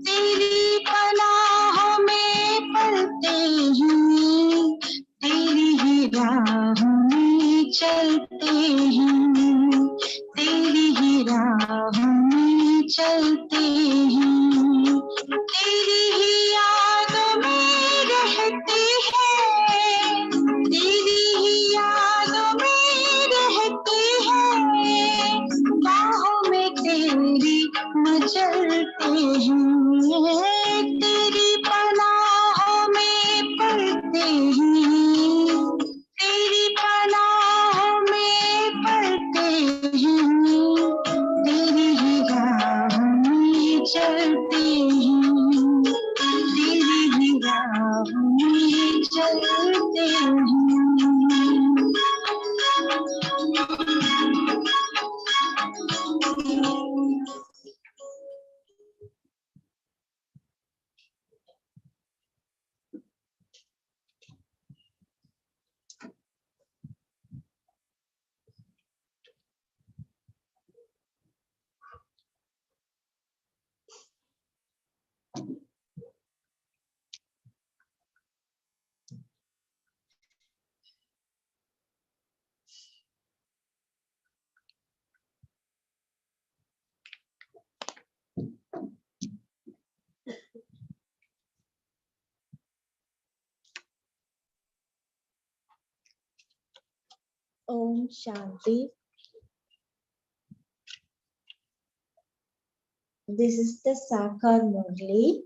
तेरी चलते हैं। Om Shanti. This is the Sakar Murli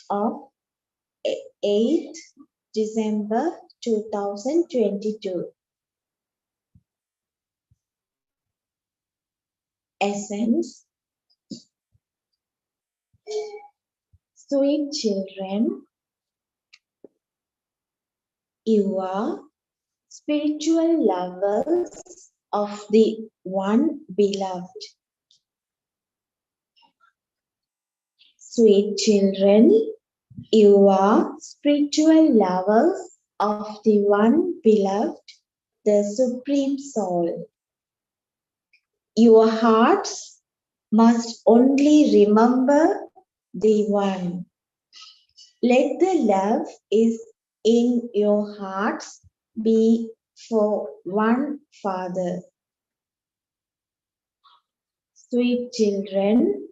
of 8th December 2022. Essence. Sweet children, you are spiritual lovers of the one beloved. Sweet children, you are spiritual lovers of the one beloved, the Supreme Soul. Your hearts must only remember the one. Let the love is in your hearts be for one Father. Sweet children,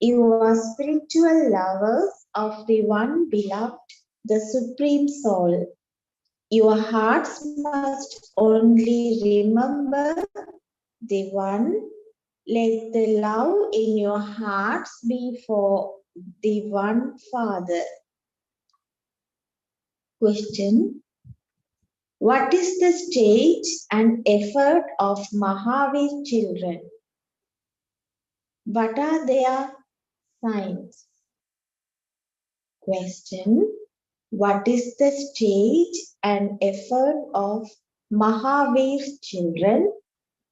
you are spiritual lovers of the one beloved, the Supreme Soul. Your hearts must only remember the one. Let the love in your hearts be for the one Father. Question. What is the stage and effort of Mahavir children? What are their signs? Question. What is the stage and effort of Mahavir children?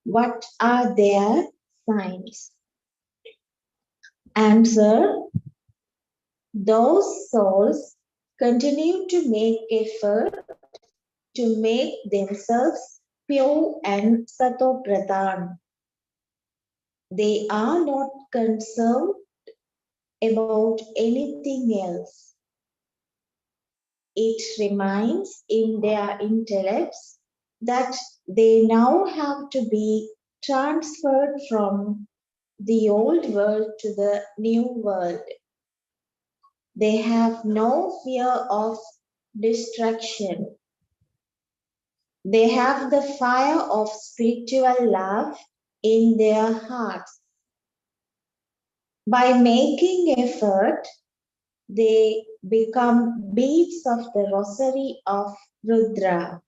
What are their signs? Answer. Those souls continue to make effort to make themselves pure and Sato-Pradhan. They are not concerned about anything else. It remains in their intellects that they now have to be transferred from the old world to the new world. They have no fear of destruction. They have the fire of spiritual love in their hearts. By making effort, they become beads of the rosary of Rudra.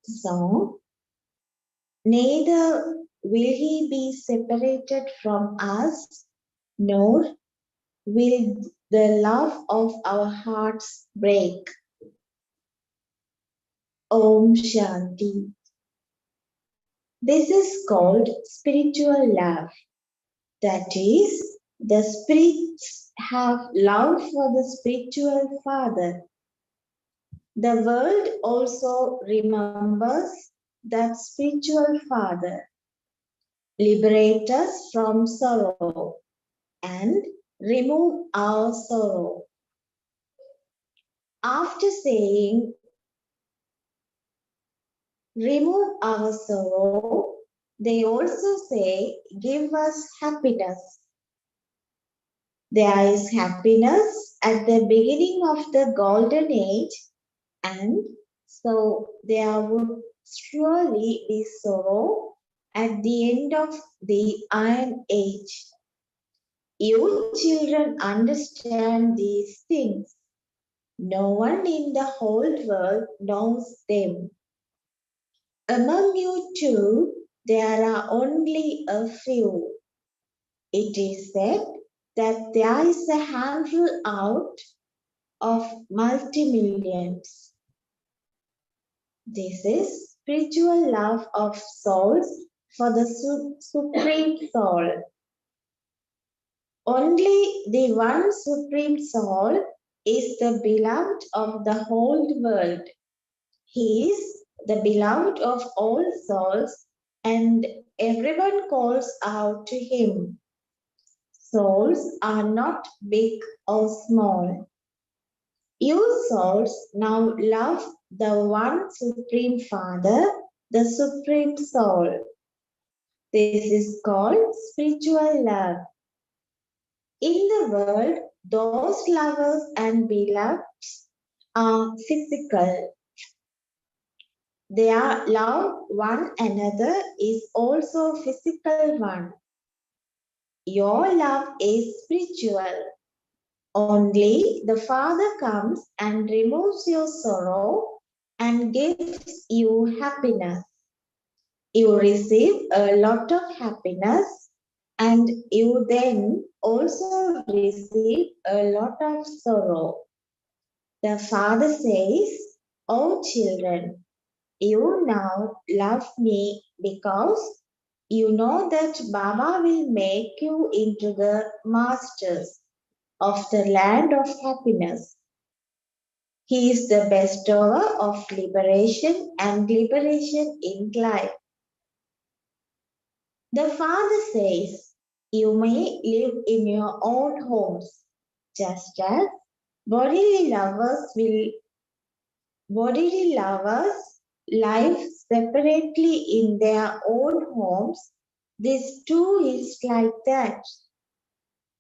So, neither will he be separated from us, nor will the love of our hearts break. Om Shanti. This is called spiritual love. That is, the spirits have love for the spiritual Father. The world also remembers that spiritual Father. Liberate us from sorrow and remove our sorrow. After saying, remove our sorrow, they also say, give us happiness. There is happiness at the beginning of the golden age, and so there would surely be sorrow at the end of the Iron Age. You children understand these things. No one in the whole world knows them. Among you too, there are only a few. It is said, that there is a handful out of multi-millions. This is spiritual love of souls for the Supreme Soul. Only the one Supreme Soul is the beloved of the whole world. He is the beloved of all souls, and everyone calls out to him. Souls are not big or small. You souls now love the one Supreme Father, the Supreme Soul. This is called spiritual love. In the world, those lovers and beloveds are physical. Their love one another is also physical one. Your love is spiritual. Only the Father comes and removes your sorrow and gives you happiness. You receive a lot of happiness and you then also receive a lot of sorrow. The Father says, "Oh children, you now love me because you know that Baba will make you into the masters of the land of happiness. He is the bestower of liberation and liberation in life." The Father says, "You may live in your own homes, just as bodily lovers live separately in their own homes. This too is like that.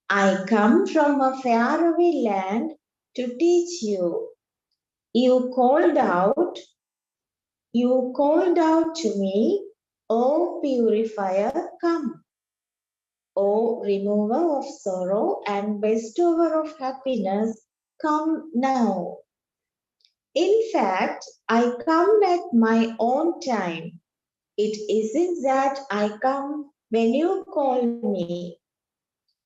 I come from a faraway land to teach you. You called out to me, O purifier, come. O remover of sorrow and bestower of happiness, come now. In fact, I come at my own time. It isn't that I come when you call me.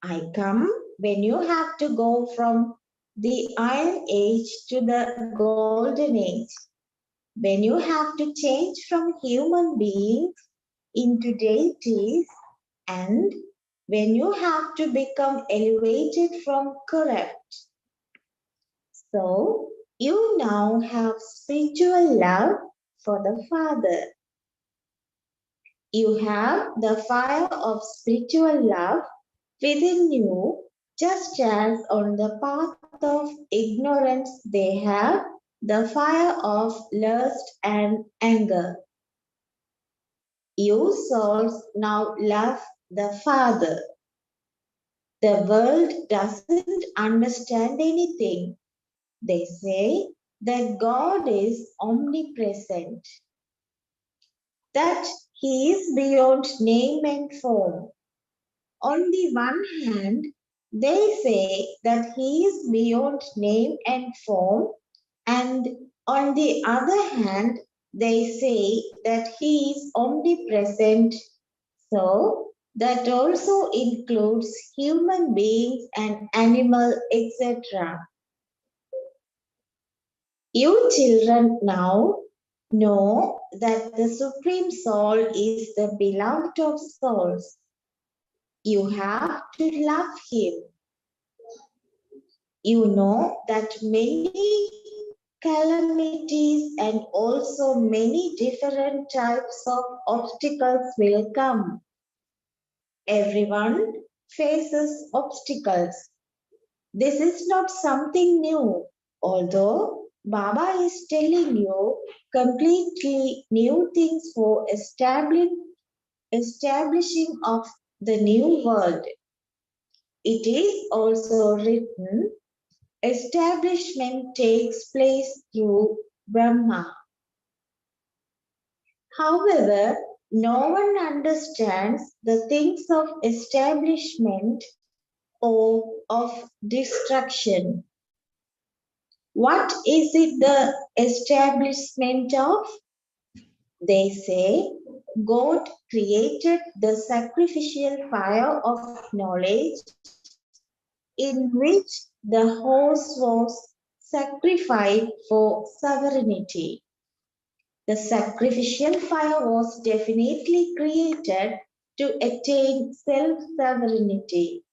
I come when you have to go from the Iron Age to the Golden Age. When you have to change from human beings into deities, and when you have to become elevated from corrupt. So, you now have spiritual love for the Father. You have the fire of spiritual love within you, just as on the path of ignorance they have the fire of lust and anger. You souls now love the Father. The world doesn't understand anything. They say that God is omnipresent, that He is beyond name and form. On the one hand, they say that He is beyond name and form, and on the other hand, they say that He is omnipresent. So, that also includes human beings and animal, etc. You children now know that the Supreme Soul is the beloved of souls. You have to love Him. You know that many calamities and also many different types of obstacles will come. Everyone faces obstacles. This is not something new, although Baba is telling you completely new things for establishing of the new world. It is also written, establishment takes place through Brahma. However, no one understands the things of establishment or of destruction. What is it the establishment of? They say God created the sacrificial fire of knowledge in which the horse was sacrificed for sovereignty. The sacrificial fire was definitely created to attain self-sovereignty.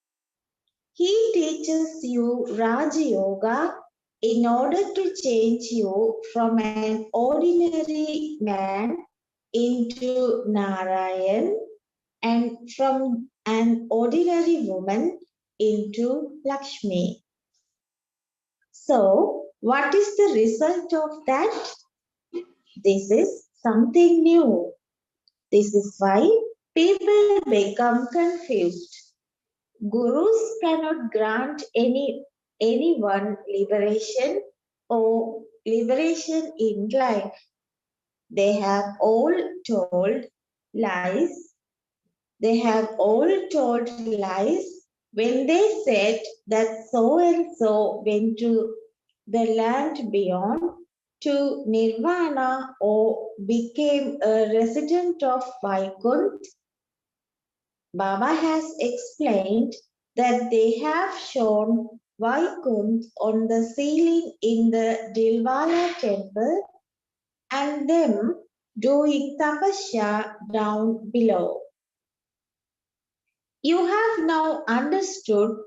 He teaches you Raja Yoga in order to change you from an ordinary man into Narayan and from an ordinary woman into Lakshmi. So, what is the result of that? This is something new. This is why people become confused. Gurus cannot grant anyone liberation or liberation in life. They have all told lies. They have all told lies when they said that so and so went to the land beyond to Nirvana or became a resident of Vaikuntha. Baba has explained that they have shown Vaikuntha on the ceiling in the Dilwala temple and them doing tapasya down below. You have now understood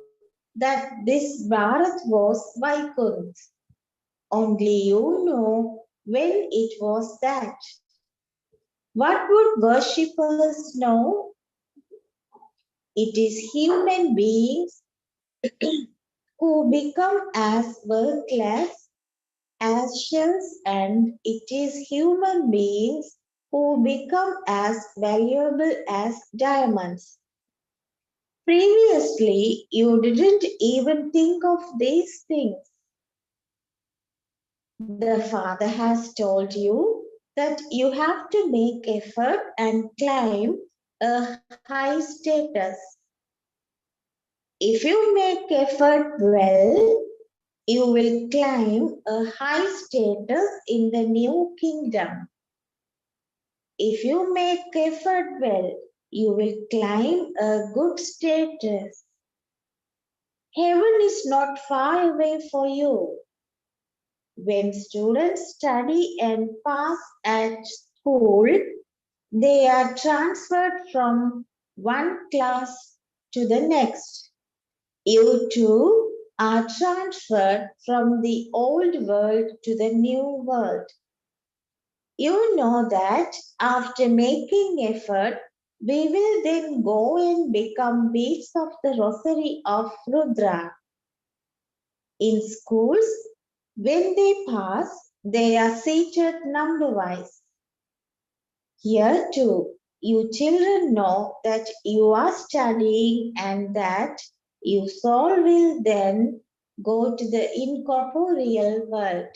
that this Bharat was Vaikuntha. Only you know when it was that. What would worshippers know? It is human beings who become as worthless as shells, and it is human beings who become as valuable as diamonds. Previously, you didn't even think of these things. The Father has told you that you have to make effort and climb a high status. If you make effort well, you will climb a high status in the new kingdom. If you make effort well, you will climb a good status. Heaven is not far away for you. When students study and pass at school, they are transferred from one class to the next. You too are transferred from the old world to the new world. You know that after making effort, we will then go and become beads of the rosary of Rudra. In schools, when they pass, they are seated number-wise. Here too, you children know that you are studying and that your soul will then go to the incorporeal world.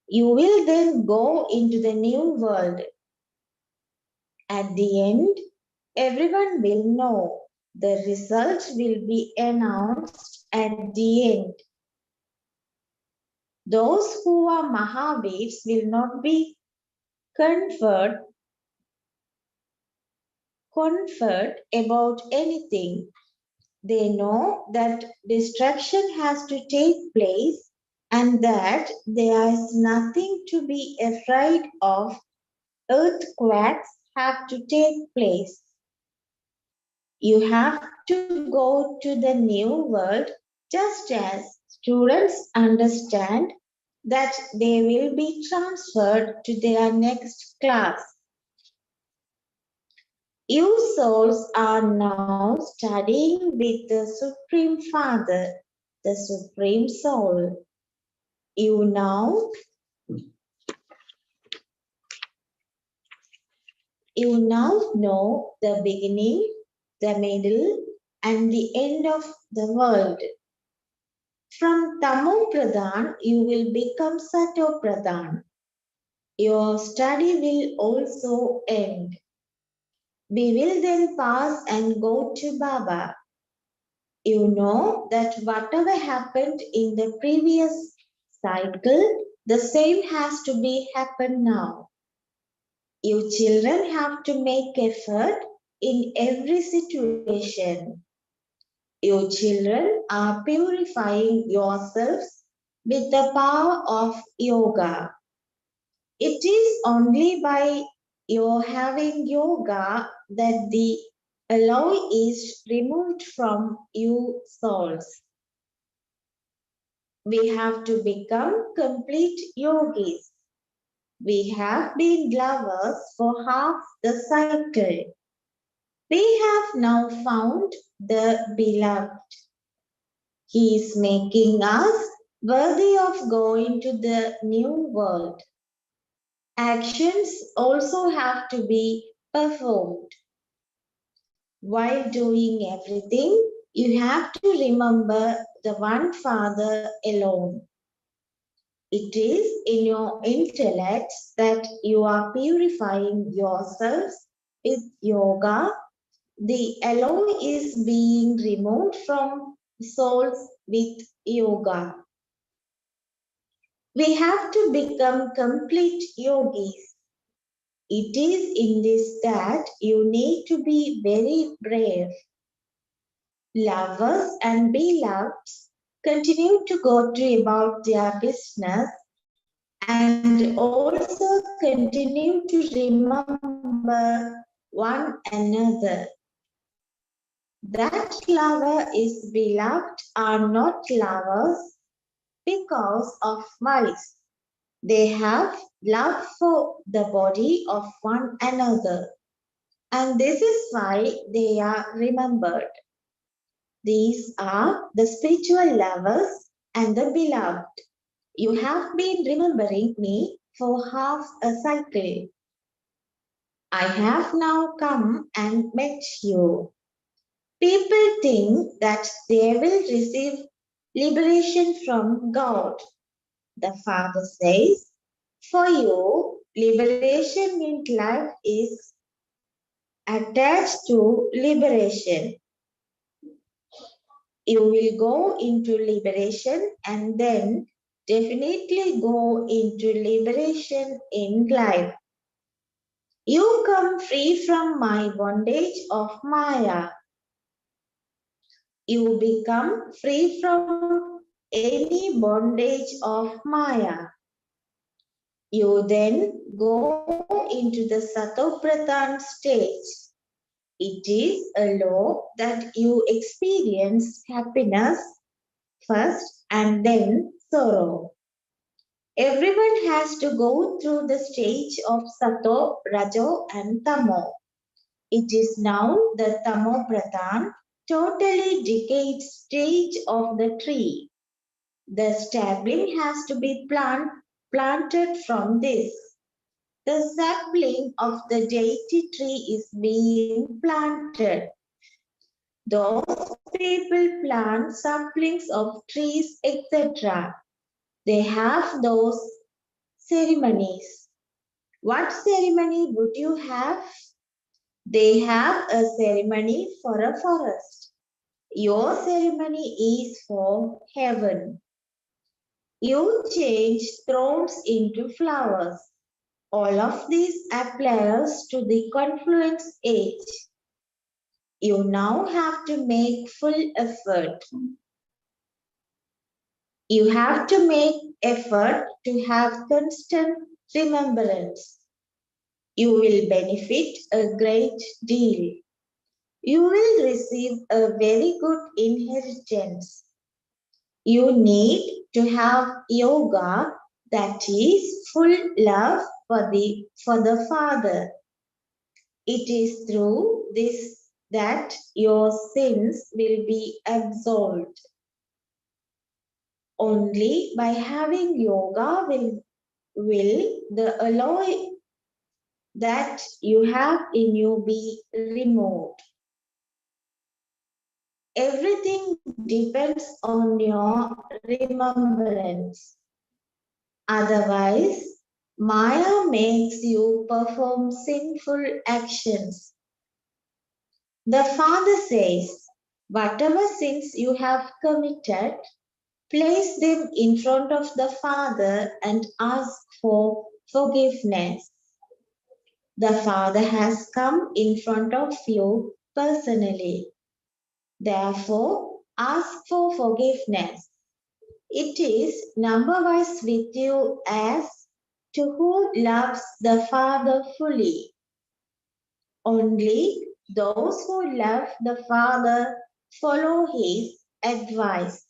You will then go into the new world. At the end, everyone will know. The result will be announced at the end. Those who are Mahavirs will not be conferred about anything. They know that destruction has to take place and that there is nothing to be afraid of. Earthquakes have to take place. You have to go to the new world just as students understand that they will be transferred to their next class. You souls are now studying with the Supreme Father, the Supreme Soul. You now know the beginning, the middle, and the end of the world. From Tamo Pradhan, you will become Sato Pradhan. Your study will also end. We will then pass and go to Baba. You know that whatever happened in the previous cycle, the same has to be happen now. You children have to make effort in every situation. You children are purifying yourselves with the power of yoga. It is only by your having yoga that the alloy is removed from you souls. We have to become complete yogis. We have been lovers for half the cycle. We have now found the beloved. He is making us worthy of going to the new world. Actions also have to be performed. While doing everything, you have to remember the one Father alone. It is in your intellect that you are purifying yourselves with yoga. The alloy is being removed from souls with yoga. We have to become complete yogis. It is in this that you need to be very brave. Lovers and beloved continue to go to about their business and also continue to remember one another. That lover is beloved are not lovers because of vice. They have love for the body of one another, and this is why they are remembered. These are the spiritual lovers and the beloved. You have been remembering me for half a cycle. I have now come and met you. People think that they will receive liberation from God. The Father says, for you, liberation in life is attached to liberation. You will go into liberation and then definitely go into liberation in life. You come free from my bondage of Maya. You become free from any bondage of Maya. You then go into the Satopradhan stage. It is a law that you experience happiness first and then sorrow. Everyone has to go through the stage of Sato, Rajo and Tamo. It is now the Tamo Pradhan, totally decayed stage of the tree. The sapling has to be planted from this. The sapling of the deity tree is being planted. Those people plant saplings of trees, etc. They have those ceremonies. What ceremony would you have? They have a ceremony for a forest. Your ceremony is for heaven. You change thorns into flowers. All of this applies to the confluence age. You now have to make full effort. You have to make effort to have constant remembrance. You will benefit a great deal. You will receive a very good inheritance. You need to have yoga, that is full love for the Father. It is through this that your sins will be absolved. Only by having yoga will the alloy that you have in you be removed. Everything depends on your remembrance. Otherwise, Maya makes you perform sinful actions. The Father says, whatever sins you have committed, place them in front of the Father and ask for forgiveness. The Father has come in front of you personally. Therefore, ask for forgiveness. It is number-wise with you as to who loves the Father fully. Only those who love the Father follow his advice.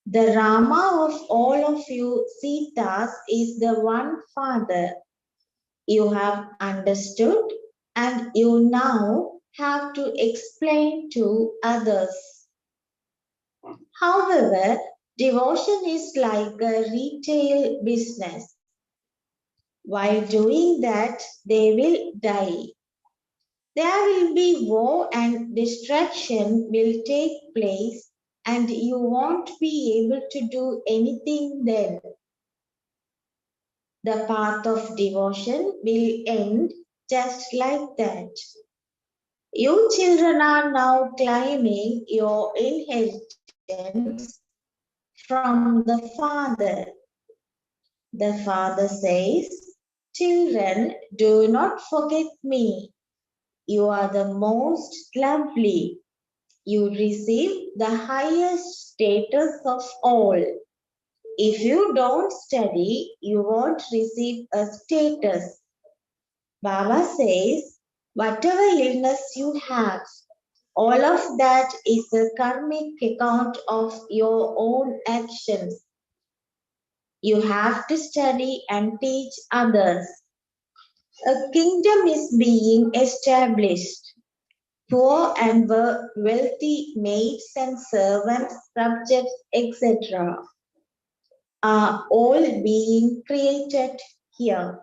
The Rama of all of you Sitas is the one Father. You have understood and you now have to explain to others. However, devotion is like a retail business. While doing that, they will die. There will be war and distraction will take place and you won't be able to do anything then. The path of devotion will end just like that. You children are now claiming your inheritance from the Father. The Father says, "Children, do not forget me. You are the most lovely. You receive the highest status of all. If you don't study, you won't receive a status." Baba says, whatever illness you have, all of that is a karmic account of your own actions. You have to study and teach others. A kingdom is being established. Poor and wealthy maids and servants, subjects, etc. are all being created here.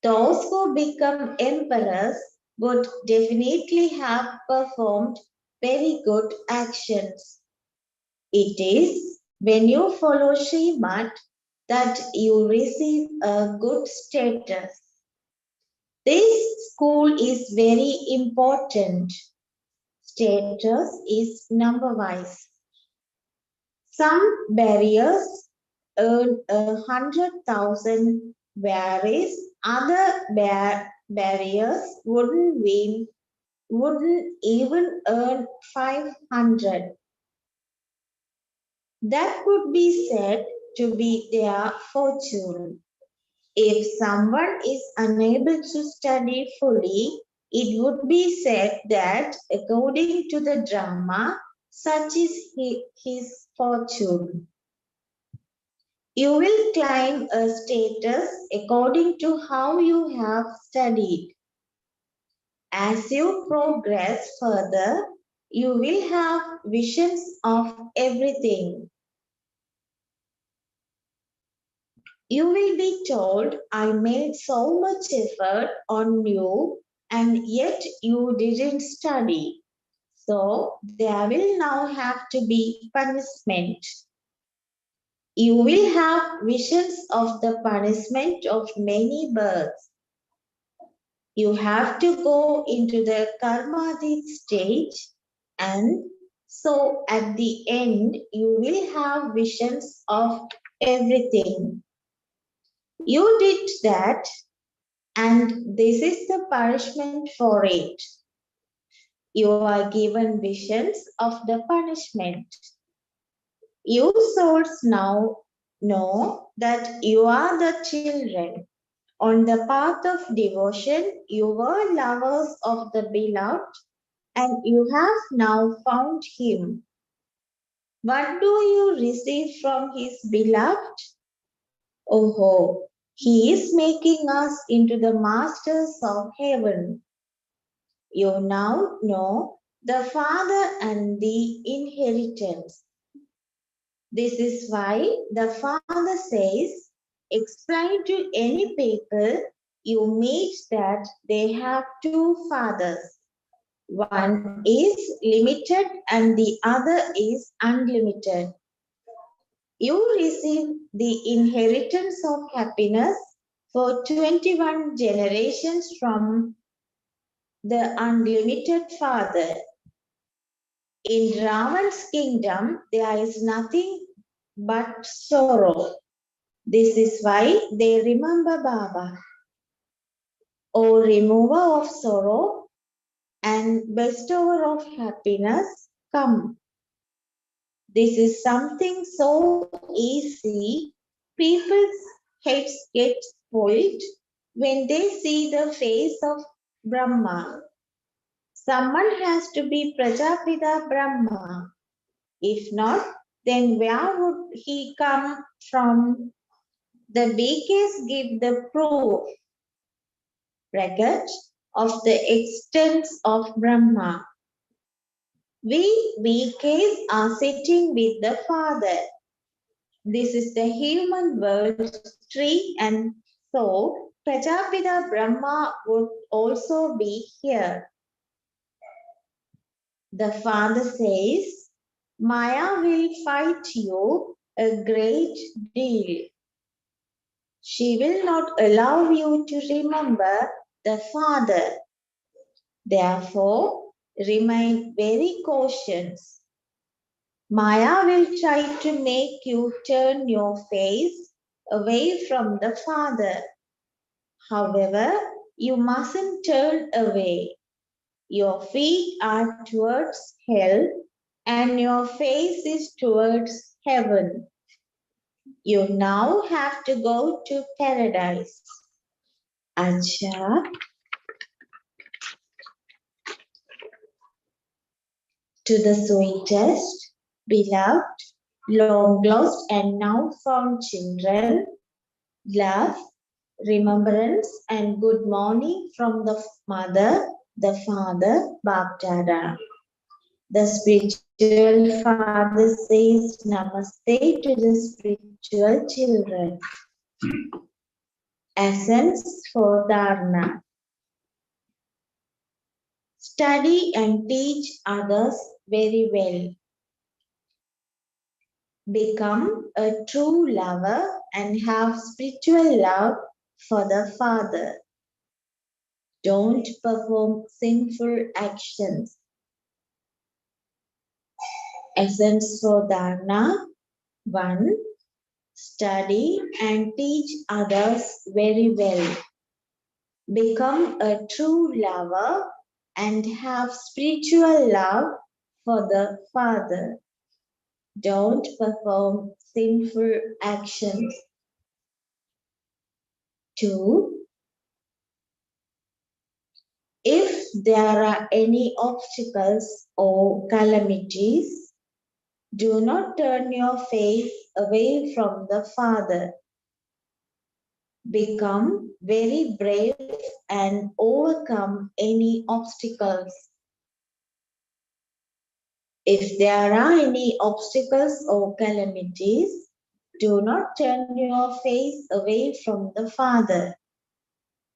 Those who become emperors would definitely have performed very good actions. It is when you follow Srimad that you receive a good status. This school is very important. Status is number-wise. Some barriers earn 100,000, whereas other barriers wouldn't even earn 500. That would be said to be their fortune. If someone is unable to study fully, it would be said that according to the drama, such is his fortune. You will climb a status according to how you have studied. As you progress further, you will have visions of everything. You will be told, I made so much effort on you and yet you didn't study. So there will now have to be punishment. You will have visions of the punishment of many births. You have to go into the karmadit stage, and so at the end you will have visions of everything. You did that, and this is the punishment for it. You are given visions of the punishment. You souls now know that you are the children. On the path of devotion, you were lovers of the beloved, and you have now found him. What do you receive from his beloved? Oh, he is making us into the masters of heaven. You now know the Father and the inheritance. This is why the Father says, explain to any people you meet that they have two fathers. One is limited and the other is unlimited. You receive the inheritance of happiness for 21 generations from the unlimited Father. In Ravan's kingdom, there is nothing but sorrow. This is why they remember Baba. O remover of sorrow, and bestower of happiness, come. This is something so easy, people's heads get spoiled when they see the face of Brahma. Someone has to be Prajapita Brahma. If not, then where would he come from? The BKs give the proof, bracket, of the extent of Brahma. We BKs are sitting with the Father. This is the human world tree, and so Prajapita Brahma would also be here. The Father says, Maya will fight you a great deal. She will not allow you to remember the Father. Therefore, remain very cautious. Maya will try to make you turn your face away from the Father. However, you mustn't turn away. Your feet are towards hell and your face is towards heaven. You now have to go to paradise. Acha, to the sweetest, beloved, long lost and now found children, love, remembrance and good morning from the mother, the father, Bapdada. The spiritual father says namaste to the spiritual children. Essence for Dharna. Study and teach others very well. Become a true lover and have spiritual love for the Father. Don't perform sinful actions. Essence for Dharna. 1. Study and teach others very well. Become a true lover and have spiritual love for the Father. Don't perform sinful actions. 2. If there are any obstacles or calamities, do not turn your face away from the Father. Become very brave and overcome any obstacles. If there are any obstacles or calamities, do not turn your face away from the Father.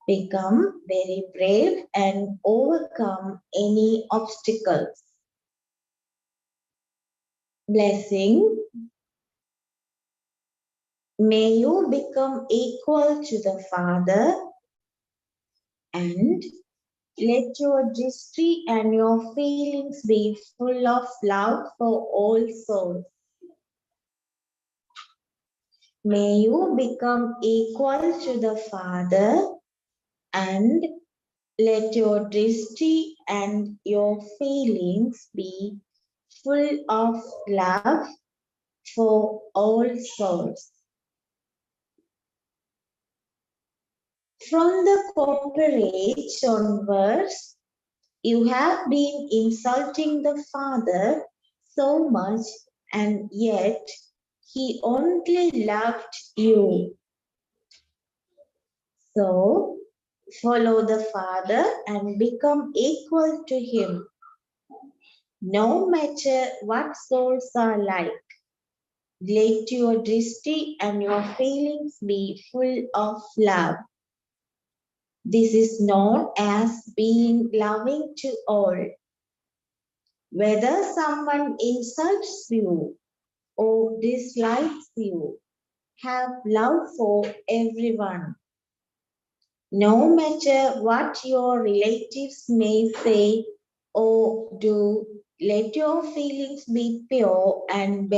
Become very brave and overcome any obstacles. Blessing. May you become equal to the Father and let your dristy and your feelings be full of love for all souls. May you become equal to the Father and let your dristy and your feelings be full of love for all souls. From the corporate onwards, you have been insulting the Father so much, and yet he only loved you. So, follow the Father and become equal to him. No matter what souls are like, let your drishti and your feelings be full of love. This is known as being loving to all. Whether someone insults you or dislikes you, have love for everyone. No matter what your relatives may say or do, let your feelings be pure and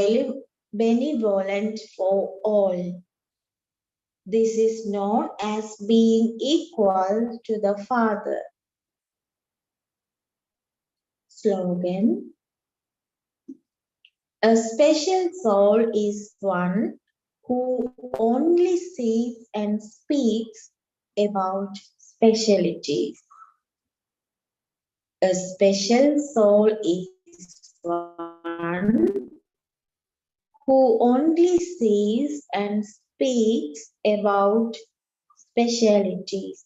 benevolent for all. This is known as being equal to the Father. Slogan. A special soul is one who only sees and speaks about specialities. A special soul is one who only sees and speaks about specialities.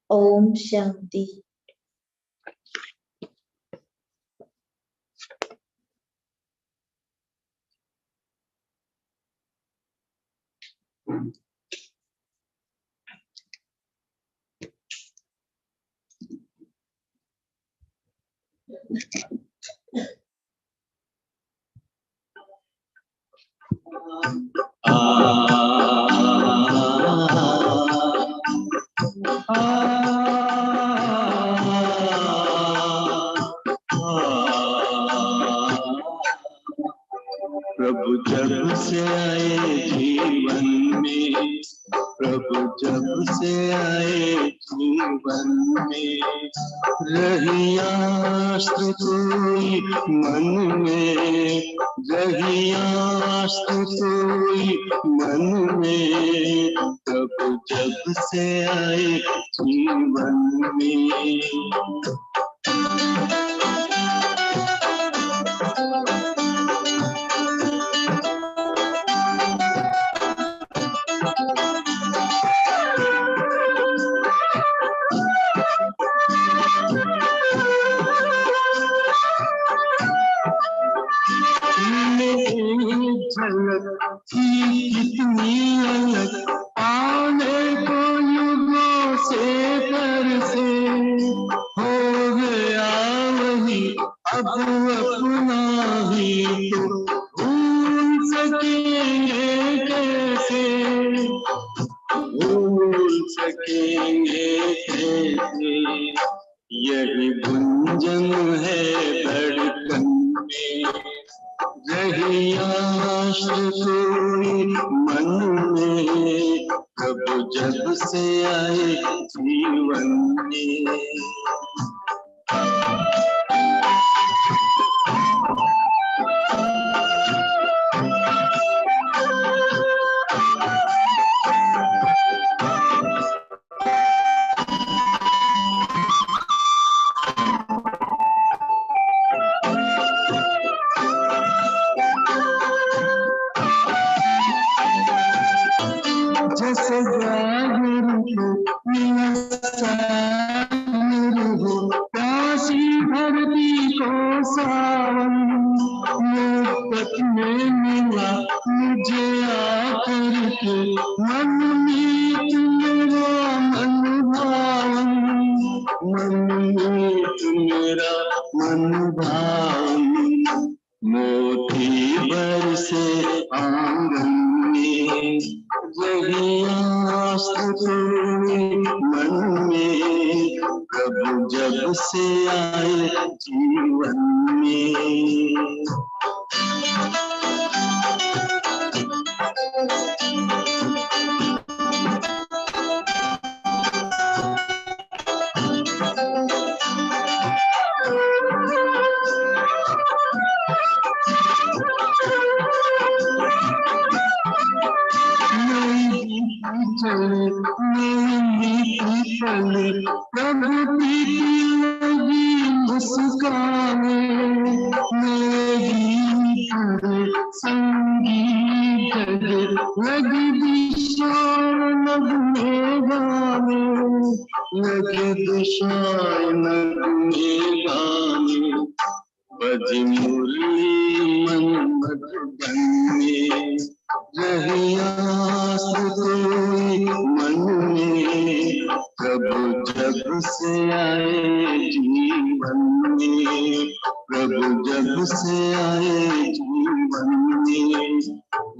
Om Shanti. प्रभु जब से आए जीवन में, प्रभु जब से आए जीवन में, रहियास कोई मन में, रहियास कोई मन में, प्रभु जब से आए जीवन में। झलक थी कितनी अलग, पाने को युगों से कर से, हो गया वही अब अपना ही, तो भूल सकेंगे कैसे, भूल सकेंगे कैसे, यही गुंजन है धड़कन में, रहियास कोई मन में, प्रभु जब से आए जीवन में। जैसे जागरू हो काशी धरती को सावन, मोहब्बत में मिला मुझे आकर के, मन मीत मेरा मन भावन, मन मीत मेरा मन भावन, मोती बरसे आंगन में, रहियास कोई मन में, प्रभु जब से आए जीवन में। प्रभु प्रीति लगी मुस्काने, मेरी संगीत लगी दिशाएं नगमे गाने, लगी दिशाएं नगमे गाने, बजी मुरली मन मधुबन में, रहियास कोई मन में, प्रभु जब से आए जीवन में, प्रभु जब से आए जीवन में,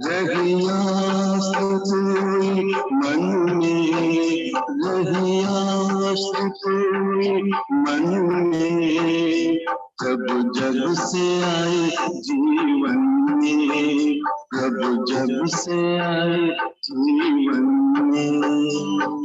रहियास कोई मन में, रहियास कोई मन में, प्रभु जब से आए जीवन में, प्रभु जब से आए जीवन में।